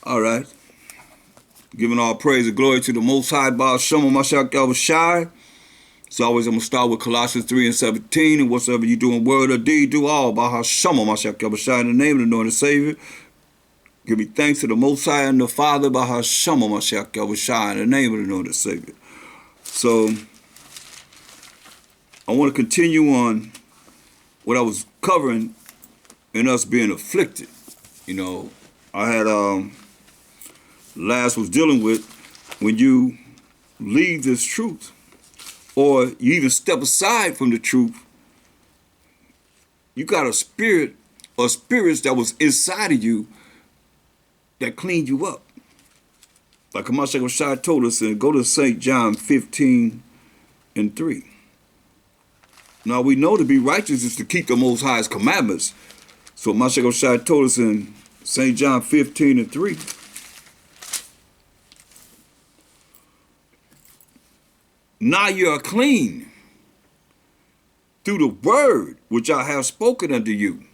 All right. Giving all praise and glory to the Most High, Baal Shem Mashiach Yahushai. So always I'm going to start with Colossians 3 and 17. And whatsoever you do in word or deed, do all by Hashem Mashiach Yahushai in the name of the Lord and Savior. Give me thanks to the Most High and the Father by Hashem Mashiach Yahushai in the name of the Lord and Savior. So I want to continue on what I was covering in us being afflicted. You know, I had last was dealing with when you leave this truth or you even step aside from the truth, you got a spirit or spirits that was inside of you that cleaned you up. Like Mashiach Shai told us, and go to St. John 15 and 3. Now we know to be righteous is to keep the Most High's commandments. So Mashiach Shai told us in St. John 15 and 3. Now you are clean through the word which I have spoken unto you.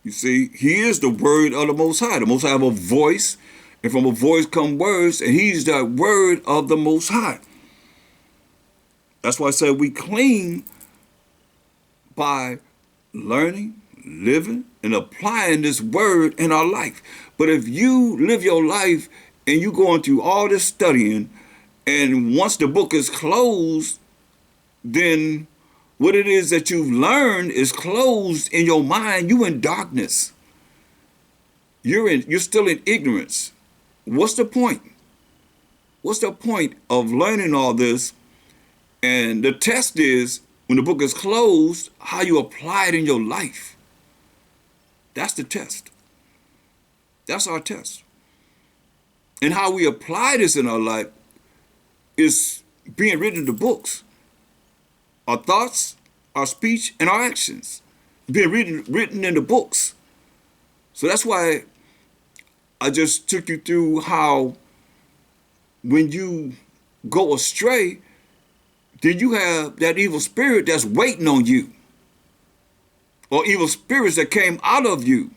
You see, he is the word of the Most High. The Most High have a voice, and from a voice come words, and he's the word of the Most High. That's why I said we clean by learning, living, and applying this word in our life. But if you live your life and you going through all this studying, and once the book is closed, then what it is that you've learned is closed in your mind. You in darkness. You're still in ignorance. What's the point? What's the point of learning all this? And the test is, when the book is closed, how you apply it in your life. That's the test. That's our test. And how we apply this in our life is being written in the books. Our thoughts, our speech, and our actions being written in the books. So that's why I just took you through how when you go astray, then you have that evil spirit that's waiting on you, or evil spirits that came out of you.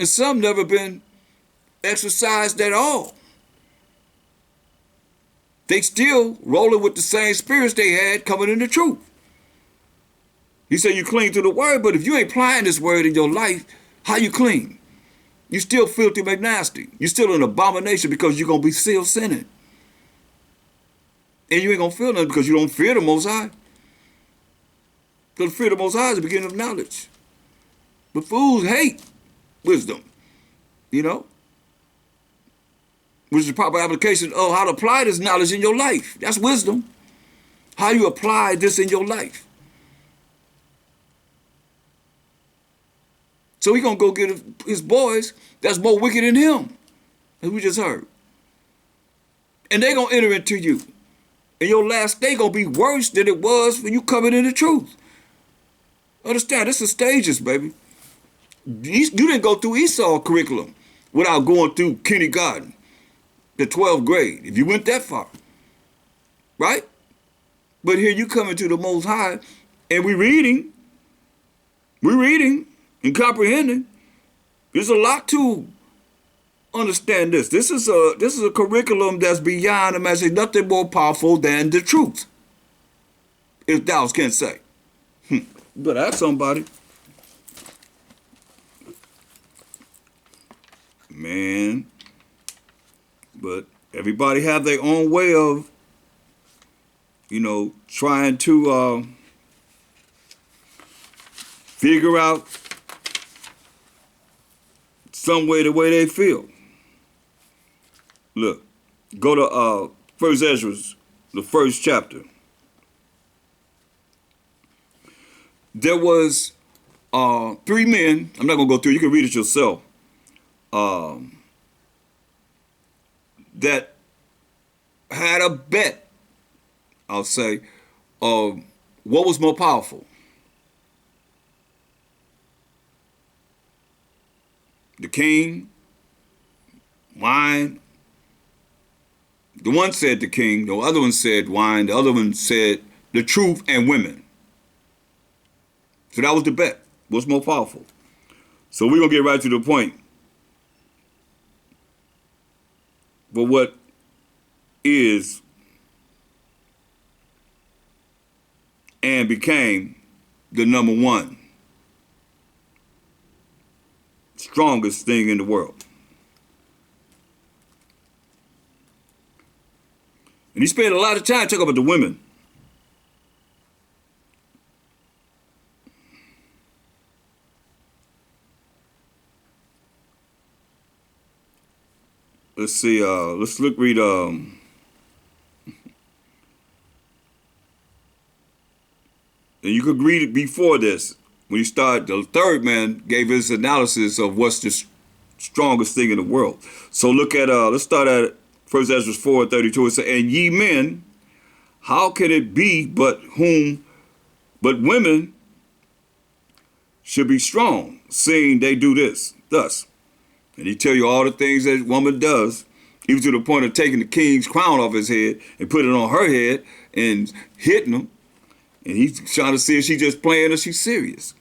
And some never been exercised at all. They still rolling with the same spirits they had coming in the truth. He said you cling to the word, but if you ain't applying this word in your life, how you clean? You still filthy McNasty. You still an abomination because you're going to be still sinning. And you ain't going to feel nothing because you don't fear the Most High. Because fear the Most High is the beginning of knowledge. But fools hate wisdom, you know, which is the proper application of how to apply this knowledge in your life. That's wisdom. How you apply this in your life. So he going to go get his boys that's more wicked than him, as we just heard. And they going to enter into you. And your last day going to be worse than it was when you coming in the truth. Understand, this is stages, baby. You didn't go through Esau curriculum without going through kindergarten, the 12th grade, if you went that far. Right? But here you coming to the Most High, and we're reading and comprehending. There's a lot to understand this. This is a curriculum that's beyond imagination, nothing more powerful than the truth. If thou can't say. But ask somebody. Man. But everybody have their own way of, you know, trying to figure out some way the way they feel. Look, go to First Ezra, the first chapter. There was 3 men. I'm not gonna go through. You can read it yourself. That had a bet, I'll say, of what was more powerful. The king, wine. The one said the king, the other one said wine, the other one said the truth and women. So that was the bet. What's more powerful? So we're going to get right to the point. what is and became the number one strongest thing in the world. And he spent a lot of time talking about the women. Let's see, read, and you could read it before this. When you start, the third man gave his analysis of what's the strongest thing in the world. So look at, let's start at 1 Ezra 4:32. It says, and ye men, how can it be but women should be strong, seeing they do this, thus. And he tell you all the things that woman does, even to the point of taking the king's crown off his head and put it on her head and hitting him. And he's trying to see if she's just playing or she's serious.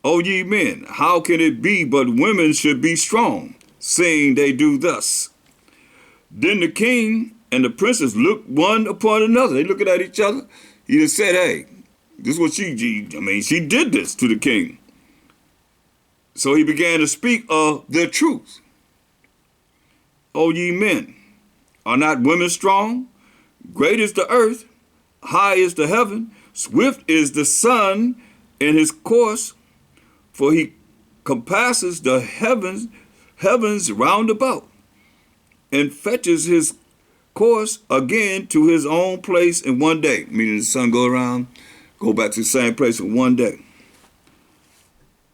O ye men, how can it be but women should be strong, seeing they do thus? Then the king and the princess looked one upon another. They looking at each other. He just said, hey, this is what she did this to the king. So he began to speak of the truth. O ye men, are not women strong? Great is the earth, high is the heaven, swift is the sun in his course, for he compasses the heavens round about, and fetches his course again to his own place in one day. Meaning the sun go back to the same place in one day.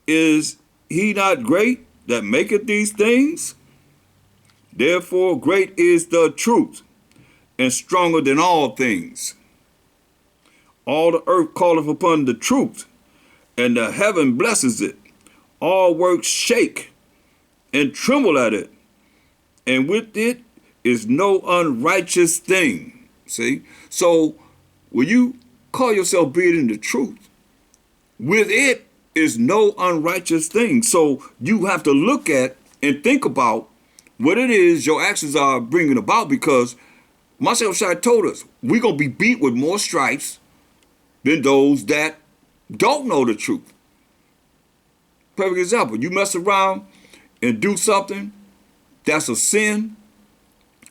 Is he not great that maketh these things? Therefore great is the truth, and stronger than all things. All the earth calleth upon the truth, and the heaven blesses it. All works shake and tremble at it, and with it is no unrighteous thing. See? So when you call yourself being in the truth, with it is no unrighteous thing. So you have to look at and think about what it is your actions are bringing about, because Marcel Shai told us we're going to be beat with more stripes than those that don't know the truth. Perfect example, you mess around and do something that's a sin.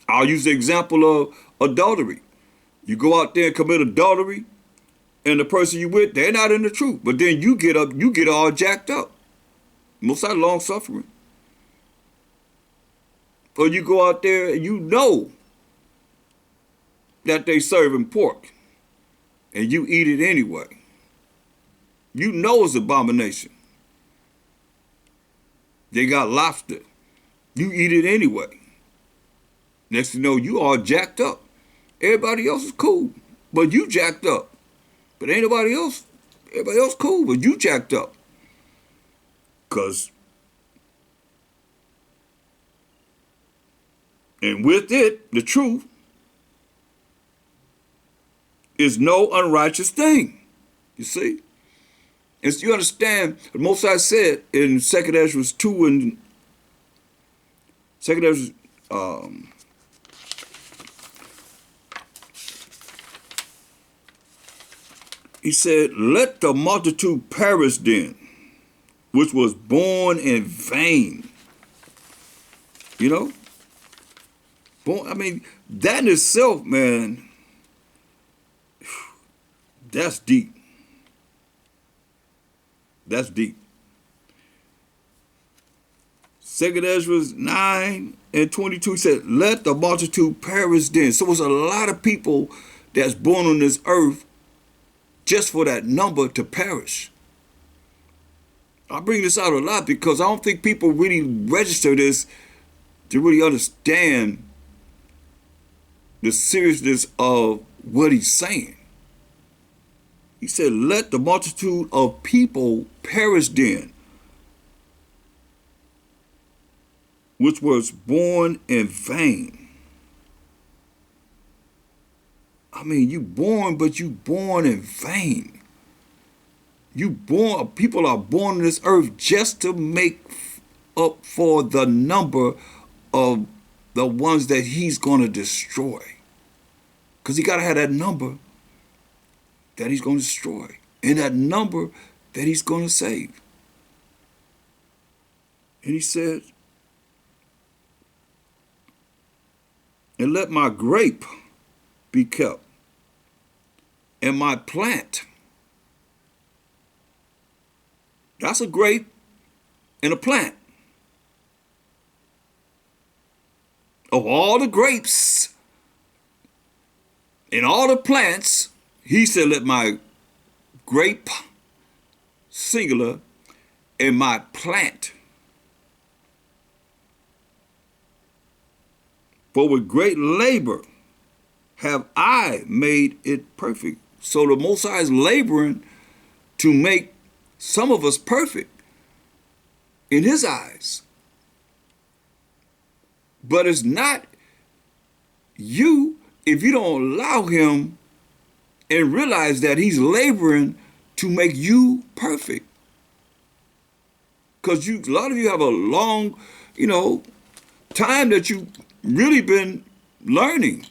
I'll use the example of adultery. You go out there and commit adultery, and the person you with, they're not in the truth. But then you get all jacked up. Most of that long suffering. Or you go out there and you know that they serving pork, and you eat it anyway. You know it's abomination. They got lobster. You eat it anyway. Next thing you know, you all jacked up. Everybody else is cool, but you jacked up. But ain't nobody else. Everybody else cool, but you jacked up. And with it, the truth, is no unrighteous thing. You see? And so you understand what Mosai said in 2 Ezra 2 and 2 Ezra, he said, let the multitude perish then, which was born in vain. You know? That in itself, man, that's deep. That's deep. 2 Ezra 9 and 22 said, let the multitude perish then. So there's a lot of people that's born on this earth just for that number to perish. I bring this out a lot because I don't think people really register this to really understand the seriousness of what he's saying. He said, let the multitude of people perish then, which was born in vain. You born, but you born in vain. People are born on this earth just to make up for the number of the ones that he's going to destroy. Because he got to have that number that he's going to destroy and that number that he's going to save. And he said, and let my grape be kept, and my plant. That's a grape and a plant. Of all the grapes and all the plants, he said, let my grape, singular, and my plant. For with great labor have I made it perfect. So the Most High is laboring to make some of us perfect in his eyes. But it's not you if you don't allow him and realize that he's laboring to make you perfect. Because a lot of you have a long, time that you really been learning.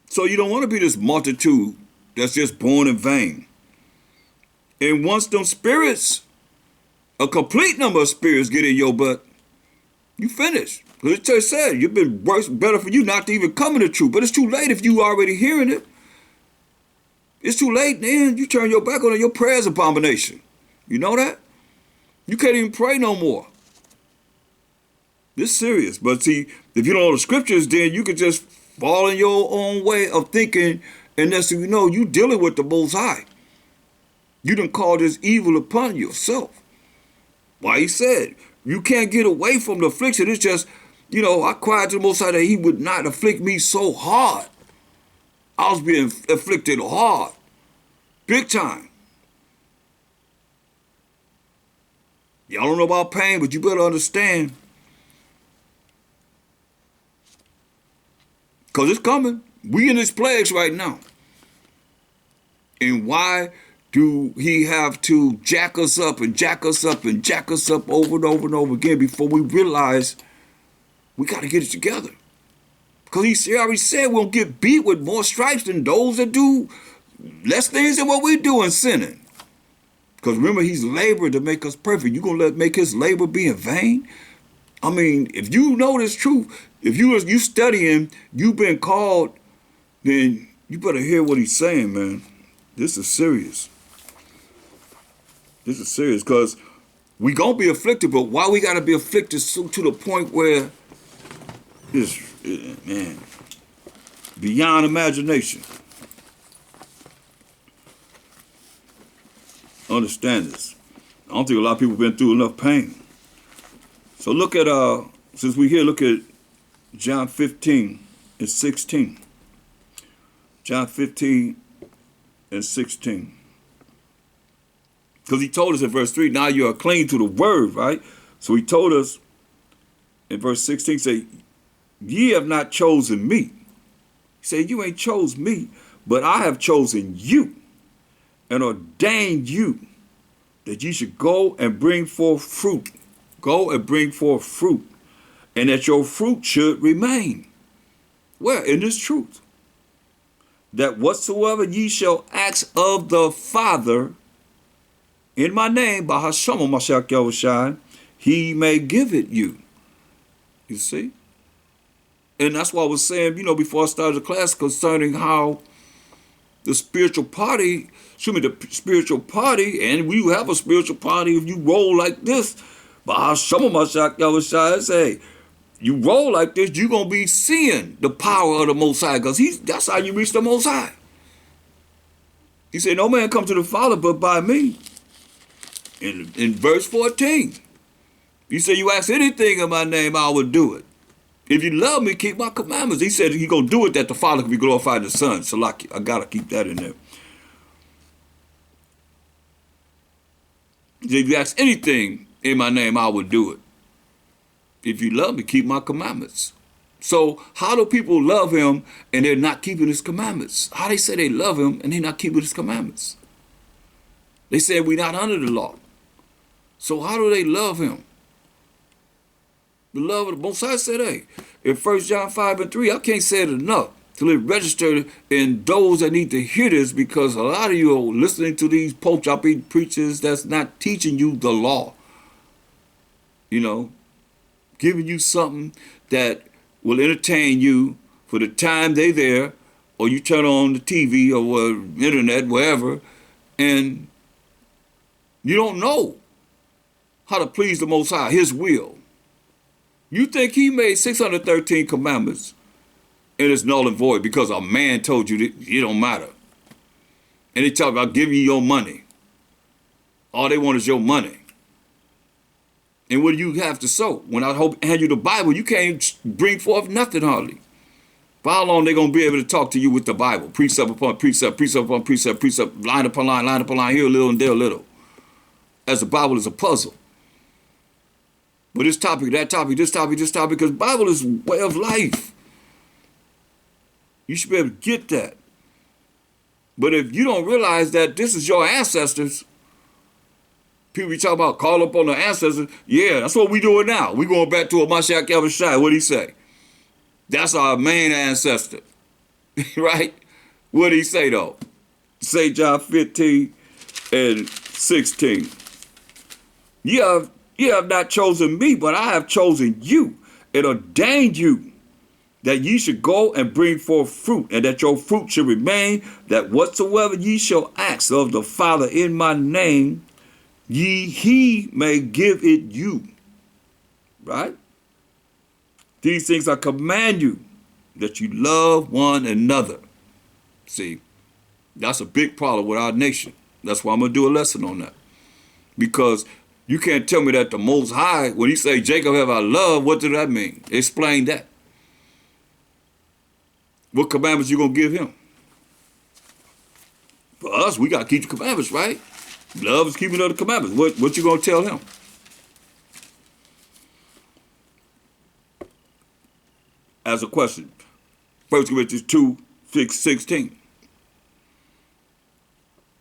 So you don't want to be this multitude that's just born in vain. And once them spirits, a complete number of spirits get in your butt, you finish. Because the church said, you've been better for you not to even come in the truth. But it's too late if you already hearing it. It's too late then. You turn your back on it, your prayer's abomination. You know that? You can't even pray no more. This is serious. But see, if you don't know the scriptures, then you could just fall in your own way of thinking, and that's you dealing with the Most High. You done call this evil upon yourself. Why he said, you can't get away from the affliction. It's just, I cried to the Most High that he would not afflict me so hard. I was being afflicted hard. Big time. Y'all don't know about pain, but you better understand. Because it's coming. We in this plagues right now. And why do he have to jack us up and jack us up and jack us up over and over and over again before we realize we got to get it together? Because he already said we'll get beat with more stripes than those that do less things than what we do in sinning. Because remember, he's laboring to make us perfect. You going to make his labor be in vain? I mean, if you know this truth, if you studying, you've been called, then you better hear what he's saying, man. This is serious. This is serious because we going to be afflicted, but why we got to be afflicted so to the point where it's, man, beyond imagination. Understand this. I don't think a lot of people have been through enough pain. So look at, since we're here, look at John 15 and 16. John 15 and 16. Because he told us in verse 3, now you are clean to the word, right? So he told us in verse 16, say, ye have not chosen me. He said, you ain't chose me, but I have chosen you and ordained you that ye should go and bring forth fruit. Go and bring forth fruit, and that your fruit should remain. Where? In this truth. That whatsoever ye shall ask of the Father in my name, by Hashem Mashiach Yahushua, he may give it you. You see? And that's why I was saying, before I started the class concerning how the spiritual party, and we have a spiritual party if you roll like this. But Hashem Mashiach Yahushua say, you roll like this, you're going to be seeing the power of the Most High, because that's how you reach the Most High. He said, no man come to the Father but by me. In verse 14, he said, you ask anything in my name, I will do it. If you love me, keep my commandments. He said he's going to do it that the Father can be glorified in the Son. So I got to keep that in there. He said, if you ask anything in my name, I will do it. If you love me, keep my commandments. So how do people love him and they're not keeping his commandments? How they say they love him and they're not keeping his commandments? They say we're not under the law. So how do they love him The love of the Most High said, hey, in 1 John 5 and 3, I can't say it enough till it registered in those that need to hear this, because a lot of you are listening to these poach-up-eating preachers that's not teaching you the law. You know, giving you something that will entertain you for the time they're there, or you turn on the TV or internet, wherever, and you don't know how to please the Most High, his will. You think he made 613 commandments and it's null and void because a man told you that it don't matter. And they talk about giving you your money. All they want is your money. And what do you have to sow? When I hand you the Bible, you can't bring forth nothing hardly. For how long they going to be able to talk to you with the Bible? Precept upon precept, precept upon precept, precept, line upon line, here a little and there a little. As the Bible is a puzzle. But this topic, that topic, this topic, because the Bible is way of life. You should be able to get that. But if you don't realize that this is your ancestors, people be talking about call up on the ancestors. Yeah, that's what we doing now. We going back to a Mashiach Yahushua. What did he say? That's our main ancestor. Right? What did he say though? St. John 15 and 16. You have not chosen me, but I have chosen you and ordained you that ye should go and bring forth fruit, and that your fruit should remain, that whatsoever ye shall ask of the Father in my name, he may give it you. Right? These things I command you, that you love one another. See, that's a big problem with our nation. That's why I'm going to do a lesson on that. Because you can't tell me that the Most High, when he say, Jacob have I loved, what does that mean? Explain that. What commandments you going to give him? For us, we got to keep the commandments, right? Love is keeping of the commandments. What you going to tell him? As a question, 1 Corinthians 2, 16.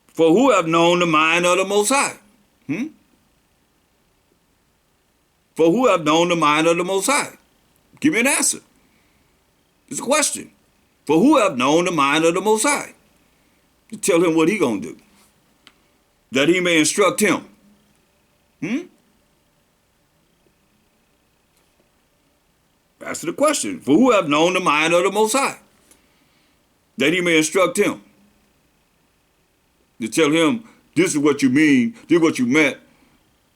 For who have known the mind of the Most High? For who have known the mind of the Most High? Give me an answer. It's a question. For who have known the mind of the Most High? To tell him what he gonna do. That he may instruct him. Answer the question. For who have known the mind of the Most High? That he may instruct him. To tell him, this is what you mean, this is what you meant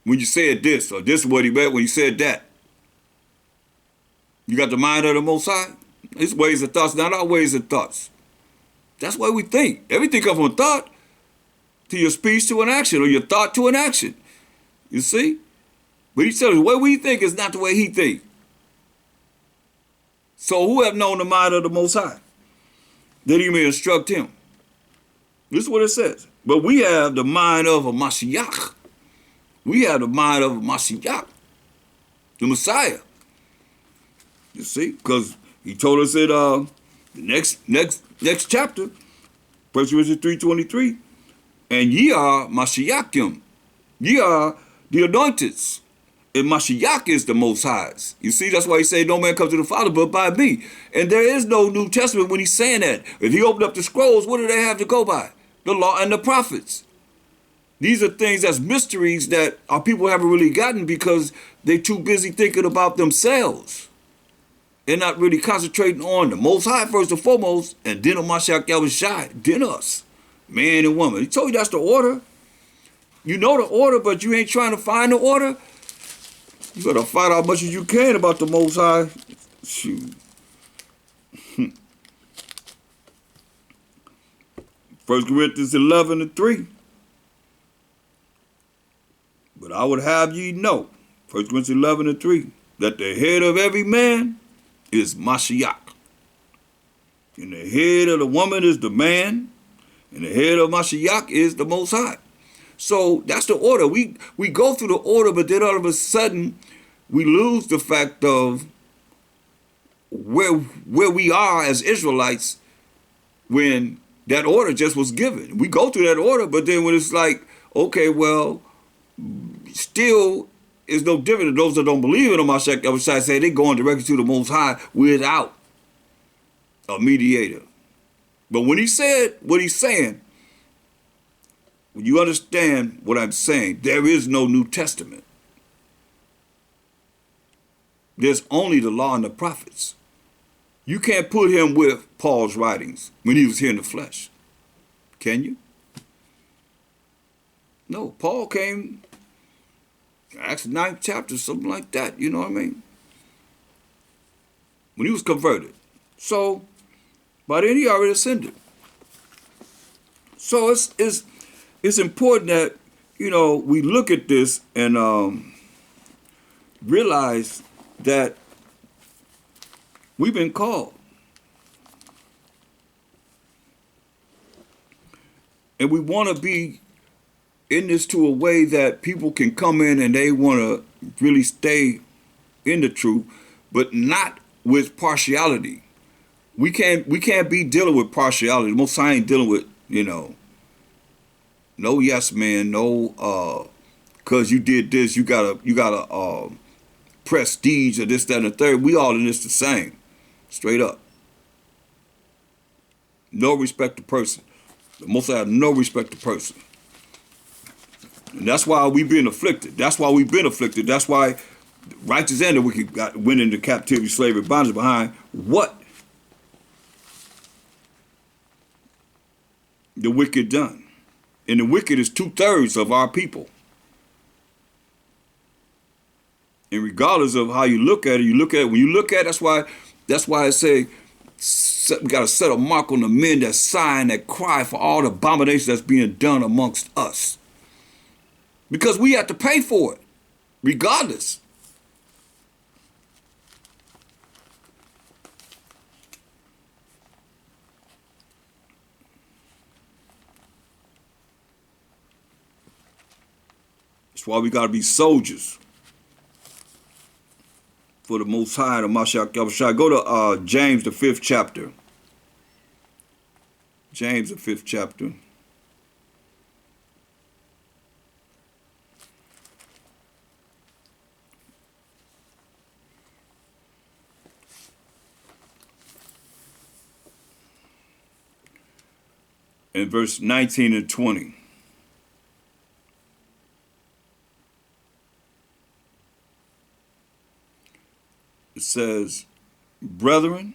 when you said this, or this is what he meant when you said that. You got the mind of the Most High? His ways and thoughts, not our ways and thoughts. That's why we think. Everything comes from thought to your speech to an action, or your thought to an action. You see? But he said the way we think is not the way he thinks. So who have known the mind of the Most High? That he may instruct him. This is what it says. But we have the mind of a Mashiach. We have the mind of a Mashiach, the Messiah. You see? Because he told us in the next chapter, 1 Corinthians 3:23, and ye are Mashiachim. Ye are the anointeds. And Mashiach is the Most High's. You see, that's why he said, no man comes to the Father but by me. And there is no New Testament when he's saying that. If he opened up the scrolls, what do they have to go by? The law and the prophets. These are things that's mysteries that our people haven't really gotten because they're too busy thinking about themselves. They're not really concentrating on the Most High first and foremost, and then on Mashiach Yahushua, then us, man and woman. He told you that's the order. You know the order, but you ain't trying to find the order. You better fight out as much as you can about the Most High. Shoot. 1 Corinthians 11 and 3. But I would have ye know, 1 Corinthians 11 and 3, that the head of every man is Mashiach. And the head of the woman is the man, and the head of Mashiach is the Most High. So that's the order. We go through the order, but then all of a sudden we lose the fact of where we are as Israelites when that order just was given. We go through that order, but then when it's like, okay, well, still is no different than those that don't believe in the Mashiach Yahushua say they going directly to the Most High without a mediator. But when he said what he's saying, when you understand what I'm saying, there is no New Testament. There's only the law and the prophets. You can't put him with Paul's writings when he was here in the flesh. Can you? No, Paul came, Acts 9th chapter, something like that, you know what I mean? When he was converted. So, by then he already ascended. So it's important that, you know, we look at this and realize that we've been called. And we want to be in this to a way that people can come in and they want to really stay in the truth, but not with partiality. We can't be dealing with partiality. Most I ain't dealing with, you know, no yes man, no cause you did this, you gotta prestige or this, that, and the third. We all in this the same. Straight up. No respect to person. The Most I have no respect to person. And that's why we've been afflicted. That's why we've been afflicted. That's why righteous and the wicked went into captivity, slavery, bondage behind what the wicked done. And the wicked is 2/3 of our people. And regardless of how you look at it, when you look at it, that's why I say we got to set a mark on the men that sigh and that cry for all the abominations that's being done amongst us. Because we have to pay for it, regardless. That's why we got to be soldiers for the Most High, the Mashiach Yahushua. Go to James, the 5th chapter. James, the 5th chapter. In verse 19 and 20. It says, brethren,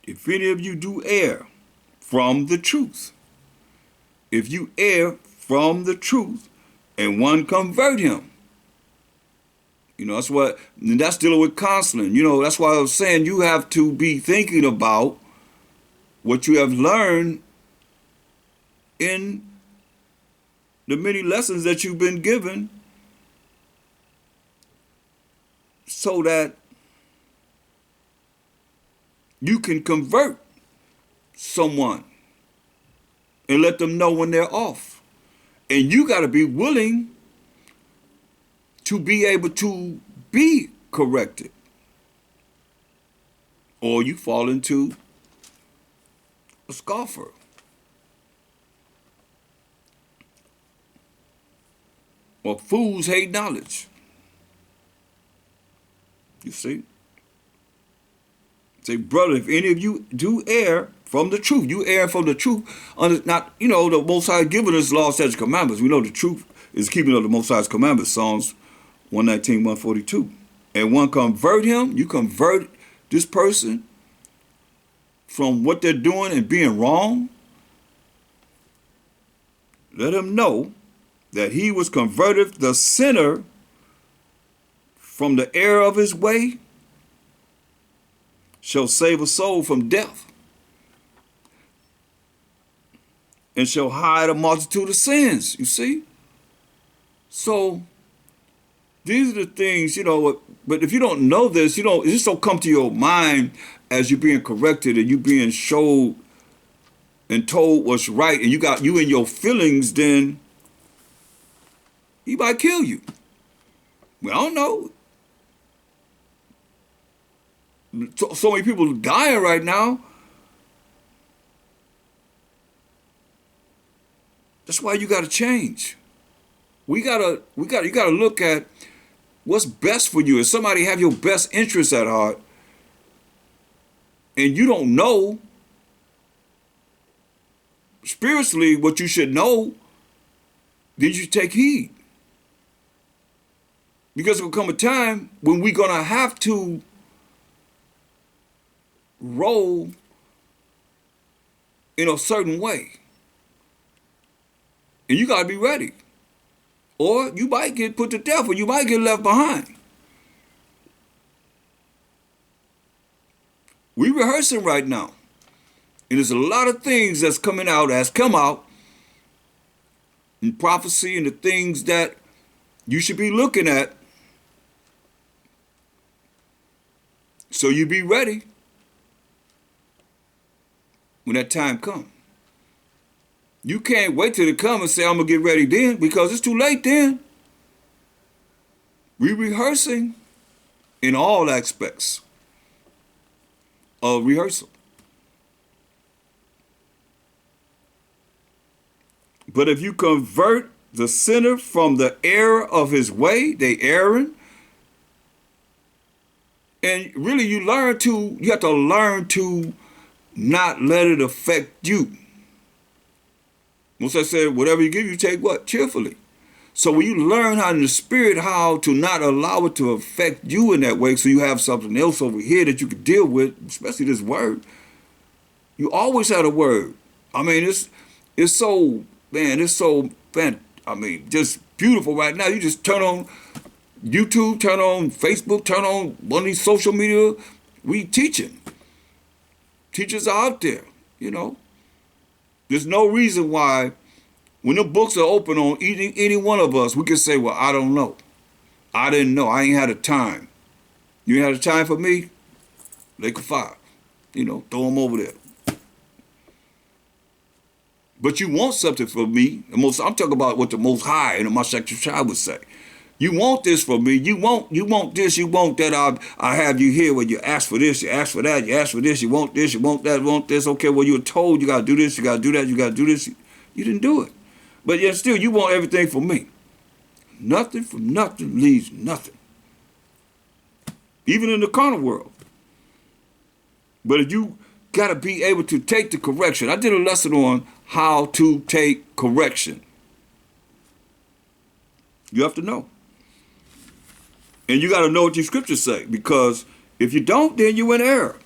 if any of you do err from the truth, if you err from the truth and one convert him, you know, that's dealing with counseling. You know, that's why I was saying you have to be thinking about what you have learned in the many lessons that you've been given, so that you can convert someone and let them know when they're off. And you got to be willing to be able to be corrected, or you fall into a scoffer. Or fools hate knowledge. You see? Say, brother, if any of you do err from the truth, you err from the truth. Not, you know, the Most High giving us law, statutes, commandments. We know the truth is keeping of the Most High's commandments. Psalms 119, 142. And one convert him, you convert this person from what they're doing and being wrong. Let him know that he was converted, the sinner, from the error of his way, shall save a soul from death, and shall hide a multitude of sins. You see? So these are the things, you know, but if you don't know this, it just don't come to your mind as you're being corrected and you being showed and told what's right, and you in your feelings, then he might kill you. Well, I don't know. So many people dying right now. That's why you got to change. you gotta look at what's best for you. If somebody have your best interests at heart and you don't know spiritually what you should know, then you should take heed. Because there will come a time when we're gonna have to roll in a certain way. And you gotta be ready. Or you might get put to death, or you might get left behind. We're rehearsing right now. And there's a lot of things that's coming out, has come out in prophecy, and the things that you should be looking at. So you be ready when that time comes. You can't wait till it comes and say, I'm going to get ready then, because it's too late then. We're rehearsing in all aspects of rehearsal. But if you convert the sinner from the error of his way, they erring, and really you have to learn to not let it affect you. Once I said, whatever you give, you take what? Cheerfully. So when you learn how in the spirit, how to not allow it to affect you in that way, so you have something else over here that you can deal with, especially this word. You always had a word. I mean, it's so, man, it's so, I mean, just beautiful right now. You just turn on YouTube, turn on Facebook, turn on one of these social media. We teaching. Teachers are out there, you know. There's no reason why when the books are open on any one of us, we can say, well, I don't know. I didn't know. I ain't had a time. You ain't had a time for me? Lake of fire. You know, throw them over there. But you want something from me. I'm talking about what the Most High and the Mashiach Child would say. You want this from me. You want this. You want that. I have you here where you ask for this, you ask for that, you ask for this, you want this, you want that, you want this. Okay, well, you were told you got to do this, you got to do that, you got to do this. You didn't do it. But yet still, you want everything from me. Nothing from nothing leaves nothing. Even in the carnal world. But if you got to be able to take the correction. I did a lesson on how to take correction. You have to know. And you got to know what your scriptures say, because if you don't, then you in error.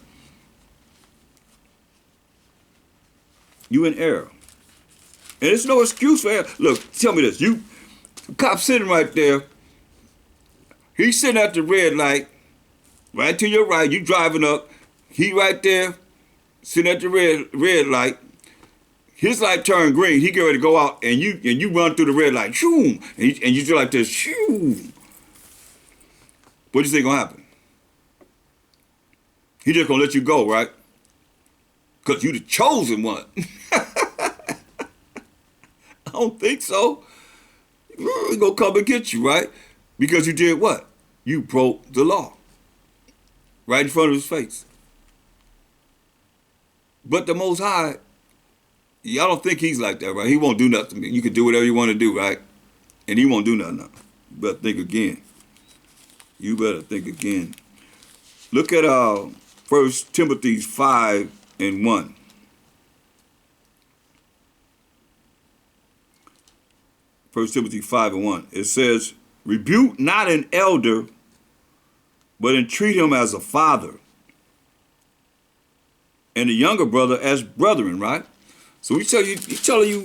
You in error. And it's no excuse for error. Look, tell me this. The cop sitting right there. He's sitting at the red light, right to your right. You driving up. He right there, sitting at the red light. His light turned green. He get ready to go out, and you run through the red light. Shoo, and you do like this. Shoo. What do you think gonna happen? He just gonna let you go, right? Because you the chosen one. I don't think so. He's gonna come and get you, right? Because you did what? You broke the law. Right in front of his face. But the Most High, y'all don't think he's like that, right? He won't do nothing to me. You can do whatever you want to do, right? And he won't do nothing. You better think again. You better think again. Look at 1 Timothy 5 and 1. 1 Timothy 5 and 1. It says, rebuke not an elder, but entreat him as a father, and the younger brother as brethren, right? So he's telling you, you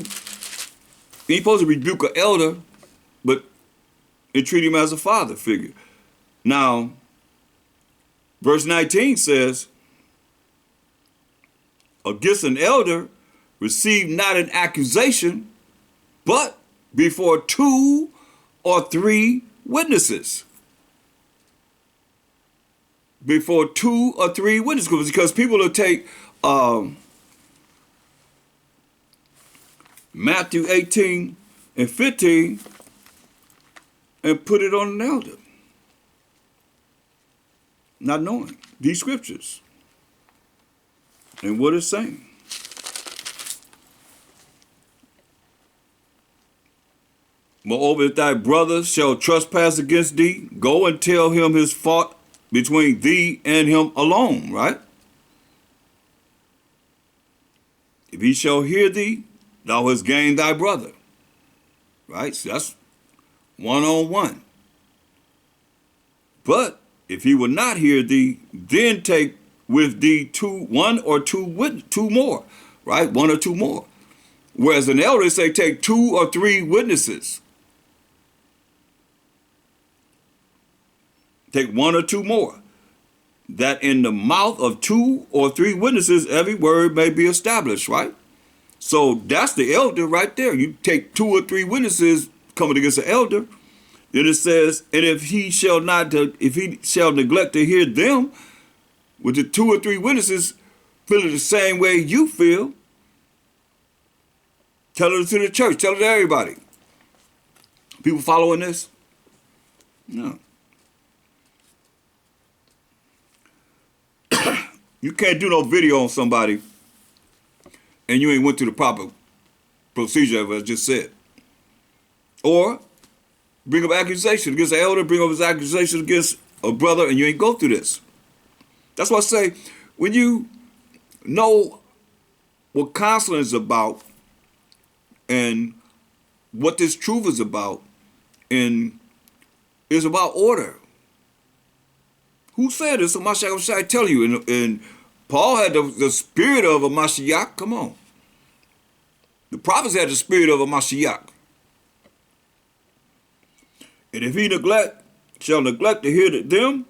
ain't supposed to rebuke an elder, but entreat him as a father figure. Now, verse 19 says, against an elder, receive not an accusation, but before 2 or 3 witnesses. Before 2 or 3 witnesses, because people will take Matthew 18 and 15 and put it on an elder, not knowing these scriptures and what it's saying. Moreover, if thy brother shall trespass against thee, go and tell him his fault between thee and him alone, right? If he shall hear thee, thou hast gained thy brother, right? So that's one-on-one. But if he will not hear thee, then take with thee one or two more, right? One or two more. Whereas an elder say take 2 or 3 witnesses. Take 1 or 2 more. That in the mouth of 2 or 3 witnesses, every word may be established, right? So that's the elder right there. You take 2 or 3 witnesses coming against the elder. Then it says, and if he shall neglect to hear them, with the 2 or 3 witnesses feeling the same way you feel, tell it to the church, tell it to everybody. People following this? No. You can't do no video on somebody and you ain't went through the proper procedure, as I just said. Or bring up accusation against the elder, bring up his accusation against a brother, and you ain't go through this. That's why I say, when you know what counseling is about and what this truth is about, and it's about order. Who said this? So Mashiach tell you, and Paul had the spirit of a Mashiach. Come on. The prophets had the spirit of a Mashiach. And if he shall neglect to hear them,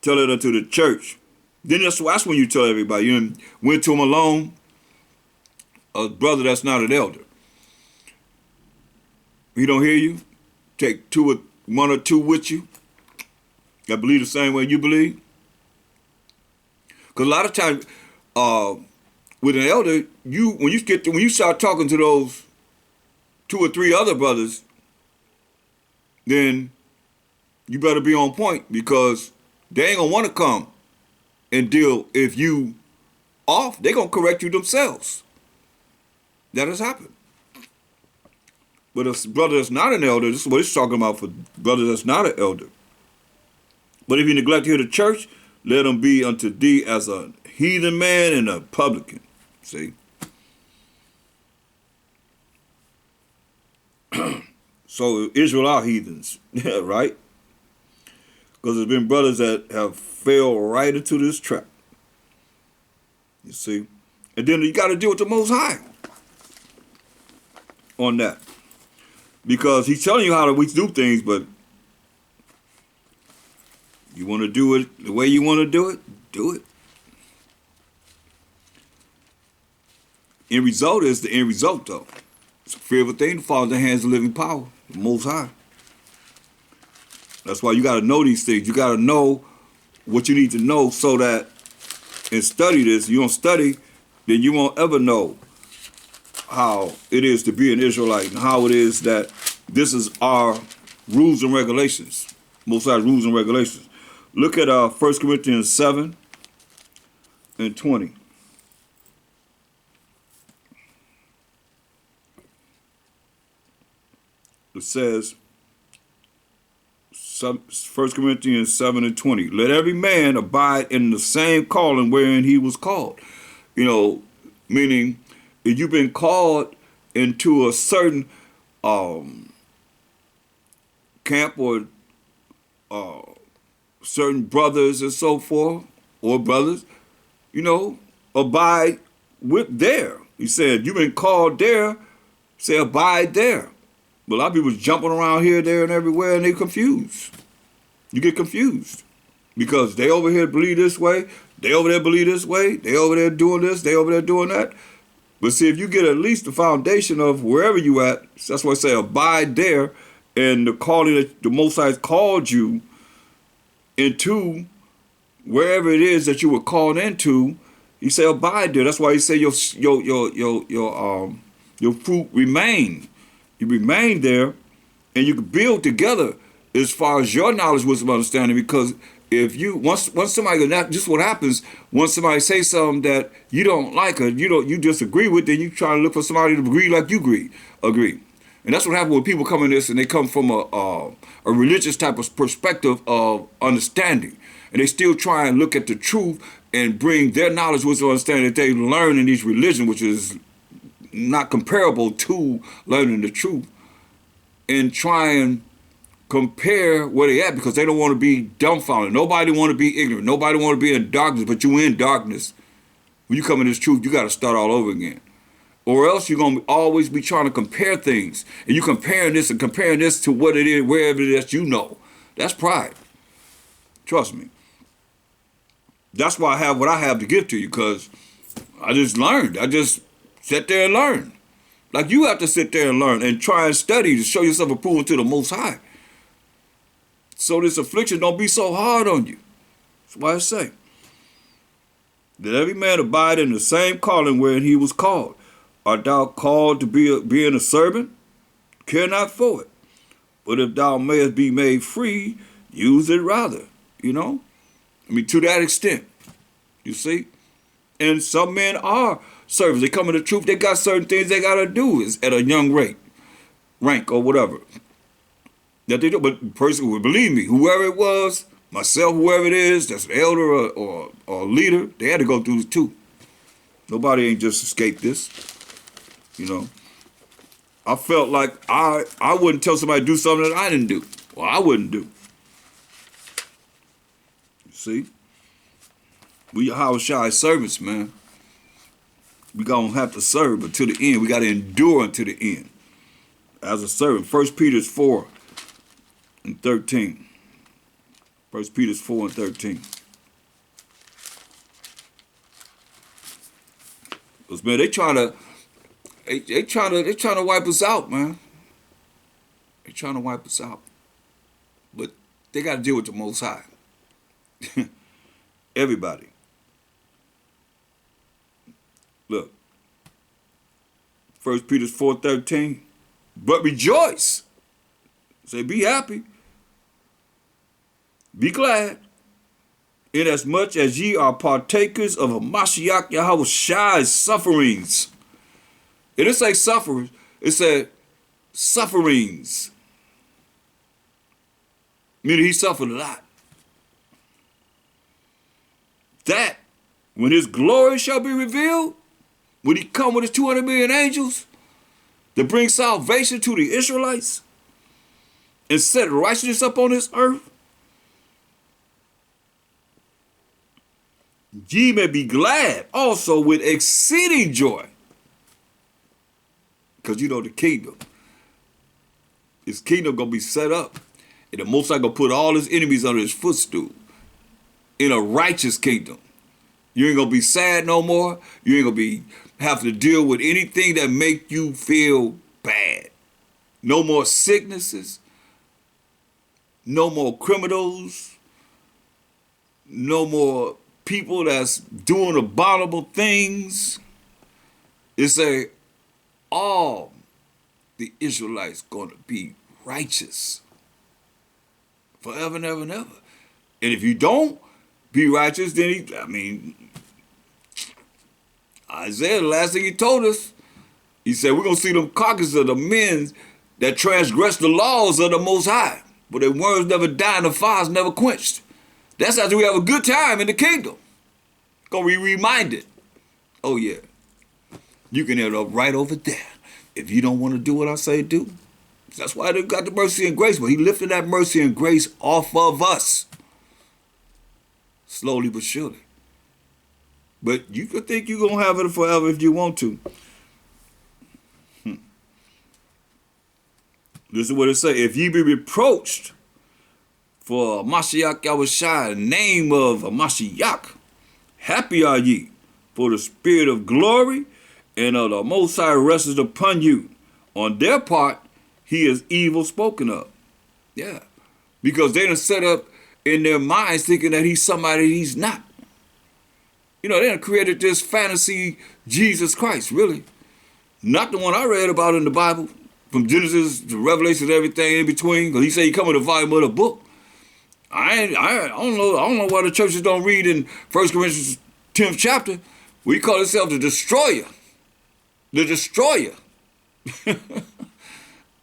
tell it unto the church. Then that's when you tell everybody. You went to him alone, a brother that's not an elder. He don't hear you, take 1 or 2 with you that believe the same way you believe. Because a lot of times, with an elder, when you start talking to those 2 or 3 other brothers, then you better be on point, because they ain't gonna want to come and deal if you off. They gonna correct you themselves. That has happened. But if a brother that's not an elder, this is what he's talking about for brothers that's not an elder. But if you neglect to hear the church, let him be unto thee as a heathen man and a publican. See? So Israel are heathens, right? Because there's been brothers that have fell right into this trap. You see? And then you got to deal with the Most High on that. Because he's telling you how we do things, but you want to do it the way you want to do it, do it. End result is the end result, though. It's a fearful thing to fall in the hands of living power, the Most High. That's why you got to know these things. You got to know what you need to know, so that, and study this. You don't study, then you won't ever know how it is to be an Israelite, and how it is that this is our rules and regulations. Most High's rules and regulations. Look at 1 Corinthians 7 and 20. It says, 1 Corinthians 7 and 20, let every man abide in the same calling wherein he was called. You know, meaning if you've been called into a certain camp or certain brothers and so forth, or brothers, you know, abide with there. He said, you've been called there, say abide there. But a lot of people jumping around here, there, and everywhere, and they confused. You get confused. Because they over here believe this way, they over there believe this way, they over there doing this, they over there doing that. But see, if you get at least the foundation of wherever you at, that's why I say abide there, and the calling that the Most High called you into, wherever it is that you were called into, you say abide there. That's why you say your fruit remain. You remain there, and you can build together as far as your knowledge, wisdom, understanding. Because if you once somebody, just what happens once somebody say something that you don't like or you disagree with, then you try to look for somebody to agree like you agree. And that's what happens when people come in this and they come from a religious type of perspective of understanding. And they still try and look at the truth and bring their knowledge, wisdom, understanding that they learn in these religions, which is not comparable to learning the truth, and try and compare where they at, because they don't want to be dumbfounded. Nobody want to be ignorant. Nobody want to be in darkness, but you in darkness. When you come in this truth, you got to start all over again. Or else you're going to always be trying to compare things. And you comparing this and comparing this to what it is, wherever it is you know. That's pride. Trust me. That's why I have what I have to give to you, because I just learned. I just sat there and learned. Like you have to sit there and learn and try and study to show yourself approved to the Most High. So this affliction don't be so hard on you. That's why I say, that every man abide in the same calling wherein he was called. Art thou called to be a servant? Care not for it. But if thou mayest be made free, use it rather. You know? I mean, to that extent. You see? And some men are servants. They come in the truth. They got certain things they got to do at a young rank or whatever. That they do. But person would believe me, whoever it was, myself, whoever it is, that's an elder or a leader, they had to go through this too. Nobody ain't just escaped this. You know, I felt like I wouldn't tell somebody to do something that I didn't do, or I wouldn't do. You see, we Yahawashi servants, man. We gonna have to serve until the end. We gotta endure until the end as a servant. 1 Peter 4 and 13. 1 Peter 4 and 13. Because man, they trying to wipe us out, man. They trying to wipe us out. But they got to deal with the Most High. Everybody. Look. 1 Peter 4:13. But rejoice. Say, be happy. Be glad. Inasmuch as ye are partakers of Mashiach Yahawashi's sufferings. It didn't say sufferers. It said sufferings. Meaning he suffered a lot. That, when his glory shall be revealed, when he come with his 200 million angels to bring salvation to the Israelites and set righteousness up on this earth, ye may be glad also with exceeding joy. Because you know the kingdom. His kingdom going to be set up. And the Most High going to put all his enemies under his footstool. In a righteous kingdom. You ain't going to be sad no more. You ain't going to have to deal with anything that make you feel bad. No more sicknesses. No more criminals. No more people that's doing abominable things. It's all the Israelites going to be righteous forever and ever and ever. And if you don't be righteous, then Isaiah, the last thing he told us, he said, we're going to see them carcasses of the men that transgress the laws of the Most High, but their worms never die and the fires never quenched. That's after we have a good time in the kingdom. Going to be reminded. Oh, yeah. You can end up right over there if you don't want to do what I say do. That's why they got the mercy and grace. But he lifted that mercy and grace off of us. Slowly but surely. But you could think you're going to have it forever if you want to. This is what it says. If ye be reproached for Mashiach Yahushua, the name of Mashiach, happy are ye, for the spirit of glory and of the Most High rests upon you. On their part, he is evil spoken of. Yeah. Because they done set up in their minds thinking that he's somebody he's not. You know, they done created this fantasy Jesus Christ, really. Not the one I read about in the Bible, from Genesis to Revelation and everything in between, because he said he come in a volume of the book. I don't know why the churches don't read in 1 Corinthians 10th chapter, where he called himself the destroyer. The destroyer.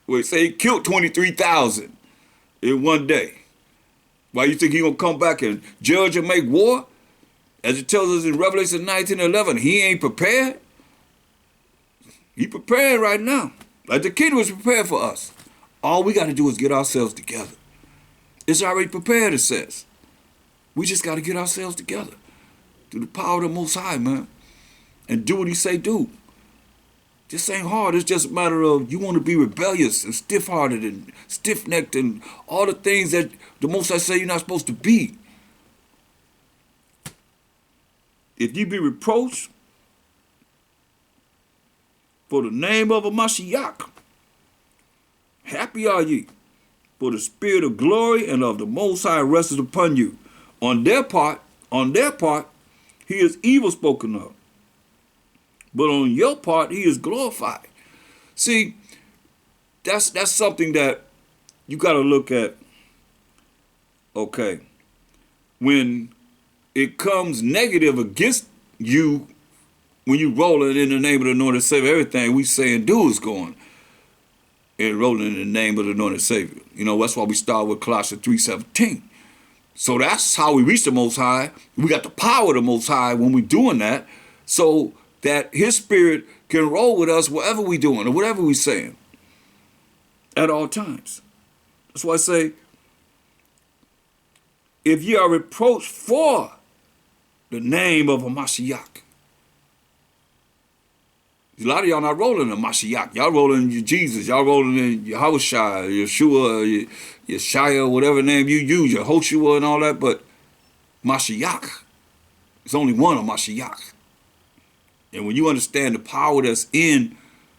Well, say he killed 23,000 in one day. Why you think he gonna come back and judge and make war? As it tells us in Revelation 19:11, he ain't prepared. He prepared right now. Like the kingdom is prepared for us. All we got to do is get ourselves together. It's already prepared, it says. We just got to get ourselves together through the power of the Most High, man, and do what he say do. This ain't hard. It's just a matter of you want to be rebellious and stiff-hearted and stiff-necked and all the things that the Most High say you're not supposed to be. If you be reproached for the name of a Mashiach, happy are ye, for the spirit of glory and of the Most High rests upon you. On their part, he is evil spoken of. But on your part, he is glorified. See, that's something that you got to look at. Okay, when it comes negative against you, when you rolling in the name of the anointed Savior, everything we say and do is going and rolling in the name of the anointed Savior. You know, that's why we start with Colossians 3:17. So that's how we reach the Most High. We got the power of the Most High when we're doing that, so that his spirit can roll with us whatever we're doing or whatever we're saying at all times. That's why I say, if ye are reproached for the name of a Mashiach. A lot of y'all not rolling in Mashiach. Y'all rolling in Jesus. Y'all rolling in Yahushua, Yeshua, Yeshaya, whatever name you use, Yehoshua and all that. But Mashiach, there's only one of Mashiach. And when you understand the power that's in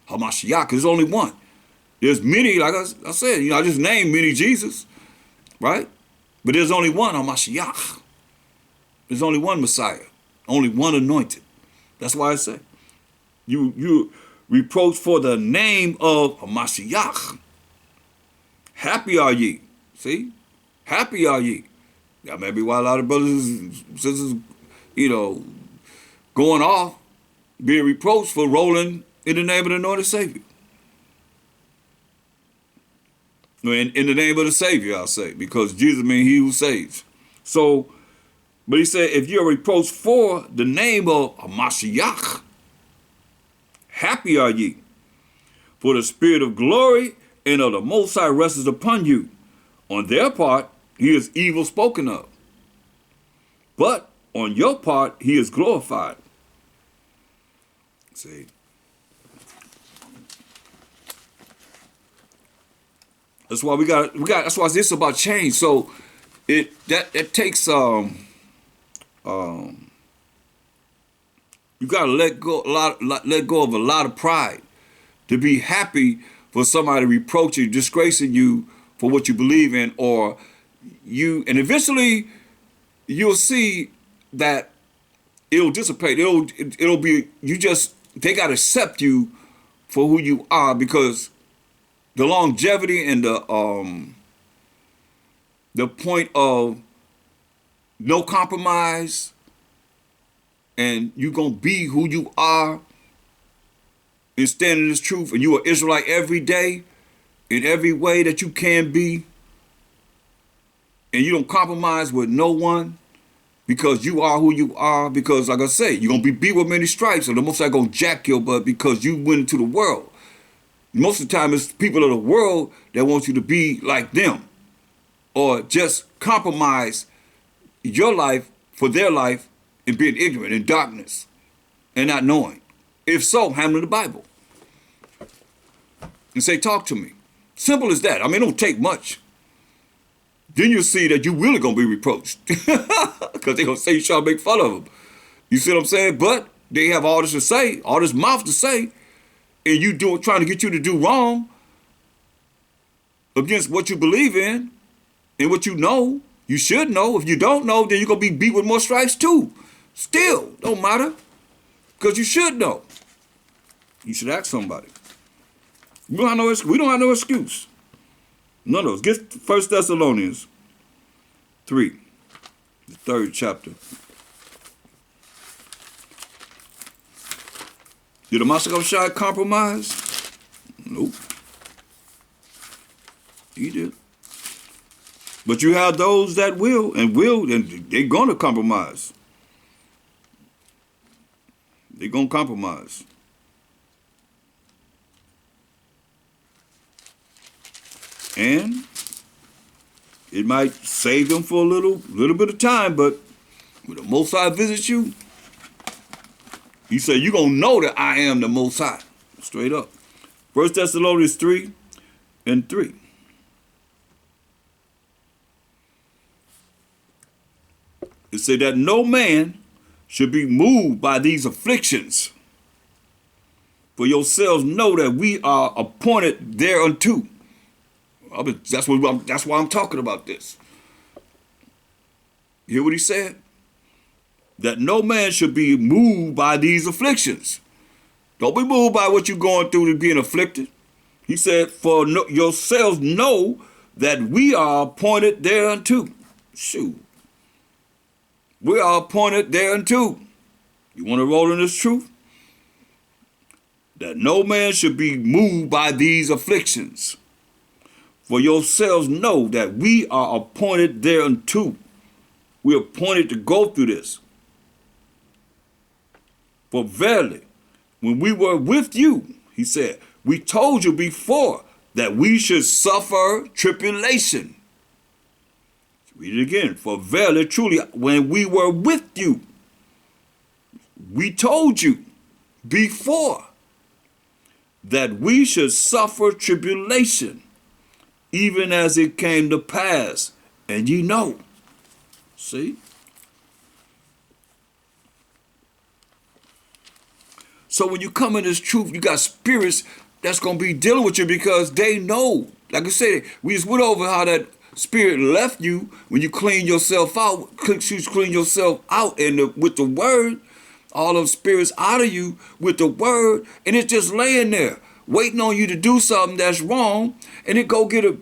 Hamashiach, there's only one. There's many, like I said, I just named many Jesus, right? But there's only one Hamashiach. There's only one Messiah, only one anointed. That's why I say, you reproach for the name of Hamashiach. Happy are ye. See? Happy are ye. That may be why a lot of brothers and sisters, going off, being reproached for rolling in the name of the anointed Savior. In the name of the Savior, I'll say, because Jesus means he who saves. So, but he said, if you're reproached for the name of Mashiach, happy are ye, for the spirit of glory and of the Most High rests upon you. On their part, he is evil spoken of. But on your part, he is glorified. See? That's why we got that's why this is about change. So that takes you gotta let go of a lot of pride to be happy for somebody reproaching you, disgracing you for what you believe in, and eventually you'll see that it'll dissipate. It'll be they gotta accept you for who you are, because the longevity and the point of no compromise, and you gonna be who you are and stand in this truth, and you are Israelite every day in every way that you can be, and you don't compromise with no one, because you are who you are. Because like I say, you're gonna be beat with many stripes, and the Most High gonna jack your butt because you went into the world. Most of the time, it's people of the world that want you to be like them, or just compromise your life for their life and being ignorant in darkness and not knowing. If so, handle the Bible and say, talk to me. Simple as that. I mean, it don't take much. Then you'll see that you really gonna be reproached, because they're gonna say you try to make fun of them. You see what I'm saying? But they have all this to say, all this mouth to say, and you trying to get you to do wrong against what you believe in and what you know. You should know. If you don't know, then you're going to be beat with more stripes too. Still, don't matter, because you should know. You should ask somebody. We don't have no excuse. None of us. Get 1 Thessalonians 3, the 3rd chapter. Did the Mashiach compromise? Nope. He did. But you have those that will, and they're going to compromise. They're going to compromise. And it might save them for a little bit of time, but when the Most High visits you, he said, you're going to know that I am the Most High. Straight up. 1 Thessalonians 3:3. It said that no man should be moved by these afflictions. For yourselves know that we are appointed thereunto. That's why I'm talking about this. You hear what he said? That no man should be moved by these afflictions. Don't be moved by what you're going through to being afflicted. He said, for yourselves know that we are appointed thereunto. Shoot. We are appointed thereunto. You want to roll in this truth? That no man should be moved by these afflictions. For yourselves know that we are appointed thereunto. We're appointed to go through this. For verily, when we were with you, he said, we told you before that we should suffer tribulation. Read it again. For verily, truly, when we were with you, we told you before that we should suffer tribulation, even as it came to pass. And ye know. See? So when you come in this truth, you got spirits that's going to be dealing with you because they know. Like I said, we just went over how that spirit left you when you clean yourself out, clean yourself out with the word, all those spirits out of you with the word, and it's just laying there waiting on you to do something that's wrong, and it go get a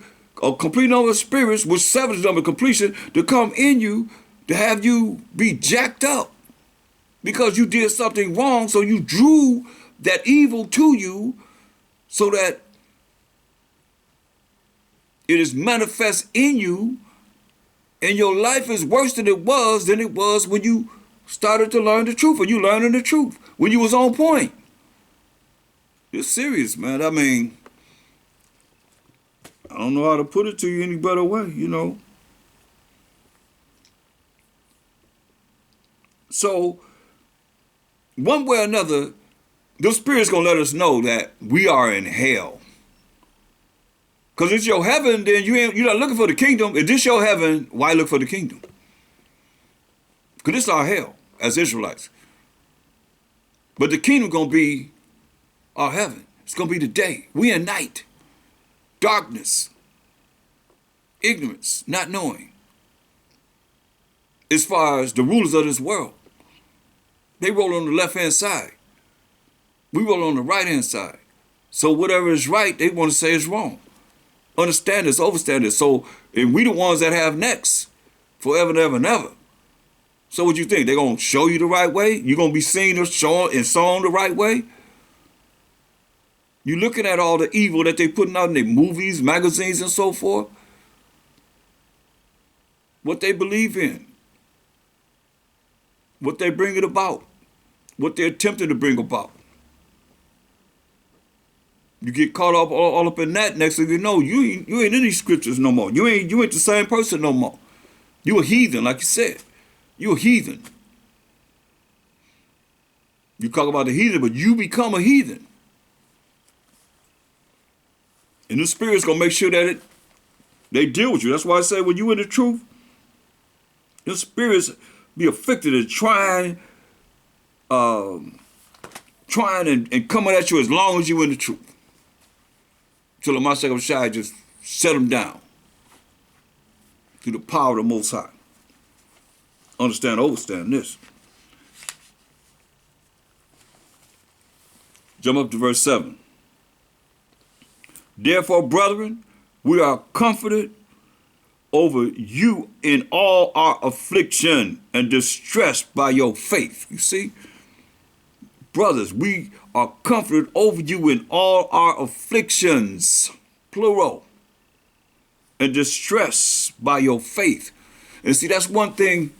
complete number of spirits with 7 number completion to come in you to have you be jacked up because you did something wrong, so you drew that evil to you so that it is manifest in you, and your life is worse than it was when you started to learn the truth, or you learning the truth, when you was on point. It's serious, man. I mean, I don't know how to put it to you any better way, you know. So, one way or another, the Spirit's going to let us know that we are in hell. Because it's your heaven, then you're not looking for the kingdom. If this your heaven, why look for the kingdom? Because this is our hell as Israelites. But the kingdom going to be our heaven. It's going to be the day. We in night. Darkness. Ignorance. Not knowing. As far as the rulers of this world. They roll on the left-hand side. We roll on the right-hand side. So whatever is right, they want to say is wrong. Understand this, overstand this. So, and we the ones that have next forever and ever and ever. So what you think? They're going to show you the right way? You're going to be seen or shown and sown the right way? You're looking at all the evil that they putting out in their movies, magazines, and so forth. What they believe in. What they bring it about. What they're attempting to bring about. You get caught up all up in that. Next thing you know, you ain't in these scriptures no more. You ain't the same person no more. You a heathen, like you said. You a heathen. You talk about the heathen, but you become a heathen. And the Spirit's gonna make sure that they deal with you. That's why I say when you in the truth, the spirits be afflicted and trying and coming at you as long as you in the truth. Till the Mashiach Shai just set them down through the power of the Most High. Understand, overstand this. Jump up to verse 7. Therefore, brethren, we are comforted over you in all our affliction and distress by your faith. You see? Brothers, we are comforted over you in all our afflictions, plural. and distressed by your faith. And see, that's one thing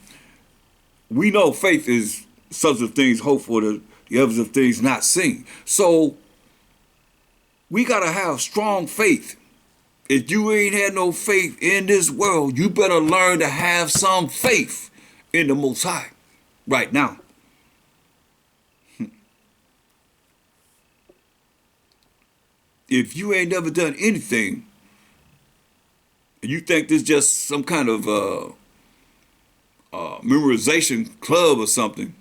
we know, faith is substance of things hoped for, the evidence of things not seen. So we got to have strong faith. If you ain't had no faith in this world, you better learn to have some faith in the Most High right now. If you ain't never done anything, and you think this just some kind of memorization club or something,